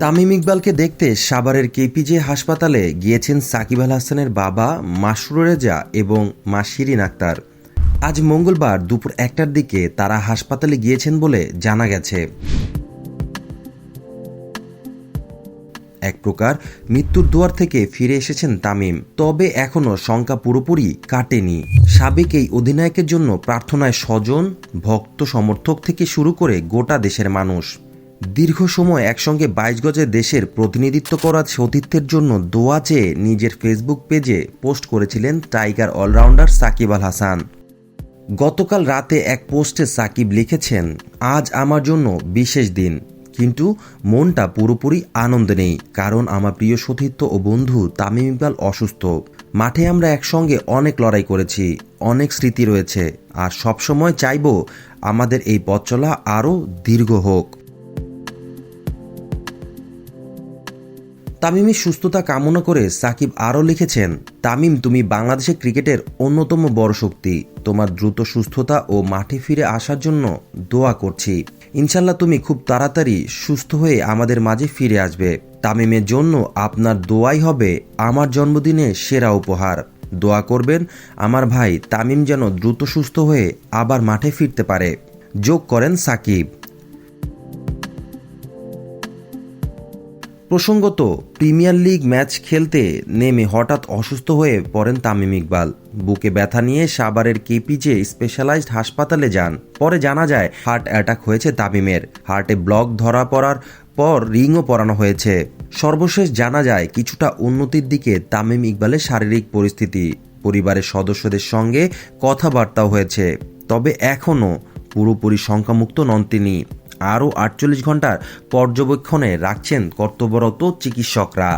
তামিম ইকবালকে দেখতে সাভারের কেপিজে হাসপাতালে গিয়েছেন সাকিব আল হাসানের বাবা মাসরুর রেজা এবং মা শিরিন আক্তার। আজ মঙ্গলবার দুপুর 1টার দিকে তারা হাসপাতালে গিয়েছেন বলে জানা গেছে। এক প্রকার মৃত্যুর দুয়ার থেকে ফিরে এসেছেন তামিম, তবে এখনও শঙ্কা পুরোপুরি কাটেনি। সাবেক এই অধিনায়কের জন্য প্রার্থনায় স্বজন, ভক্ত, সমর্থক থেকে শুরু করে গোটা দেশের মানুষ। দীর্ঘ সময় একসঙ্গে 22 গজে দেশের প্রতিনিধিত্ব করা সতীর্থের জন্য দোয়া চেয়ে নিজের ফেসবুক পেজে পোস্ট করেছিলেন টাইগার অলরাউন্ডার সাকিব আল হাসান। গতকাল রাতে এক পোস্টে সাকিব লিখেছেন, আজ আমার জন্য বিশেষ দিন, কিন্তু মনটা পুরোপুরি আনন্দে নেই, কারণ আমার প্রিয় সতীর্থ ও বন্ধু তামিম ইকবাল অসুস্থ। মাঠে আমরা একসঙ্গে অনেক লড়াই করেছি, অনেক স্মৃতি রয়েছে, আর সবসময় চাইব আমাদের এই পথ চলা আরও দীর্ঘ হোক। তামিমের সুস্থতা কামনা করে সাকিব আরও লিখেছেন, তামিম, তুমি বাংলাদেশের ক্রিকেটের অন্যতম বড় শক্তি। তোমার দ্রুত সুস্থতা ও মাঠে ফিরে আসার জন্য দোয়া করছি। ইনশাল্লাহ তুমি খুব তাড়াতাড়ি সুস্থ হয়ে আমাদের মাঝে ফিরে আসবে। তামিমের জন্য আপনার দোয়াই হবে আমার জন্মদিনে সেরা উপহার। দোয়া করবেন আমার ভাই তামিম যেন দ্রুত সুস্থ হয়ে আবার মাঠে ফিরতে পারে, যোগ করেন সাকিব। প্রসঙ্গত, প্রিমিয়ার লিগ ম্যাচ খেলতে নেমে হঠাৎ অসুস্থ হয়ে পড়েন তামিম ইকবাল। বুকে ব্যথা নিয়ে সাভারের কেপিজে স্পেশালাইজড হাসপাতালে যান। পরে জানা যায় হার্ট অ্যাটাক হয়েছে তামিমের। হার্টে ব্লক ধরা পড়ার পর রিংও পরানো হয়েছে। সর্বশেষ জানা যায় কিছুটা উন্নতির দিকে তামিম ইকবালের শারীরিক পরিস্থিতি। পরিবারের সদস্যদের সঙ্গে কথাবার্তাও হয়েছে, তবে এখনও পুরোপুরি শঙ্কামুক্ত নন তিনি। আরও 48 ঘন্টার পর্যবেক্ষণে রাখছেন কর্তব্যরত চিকিৎসকরা।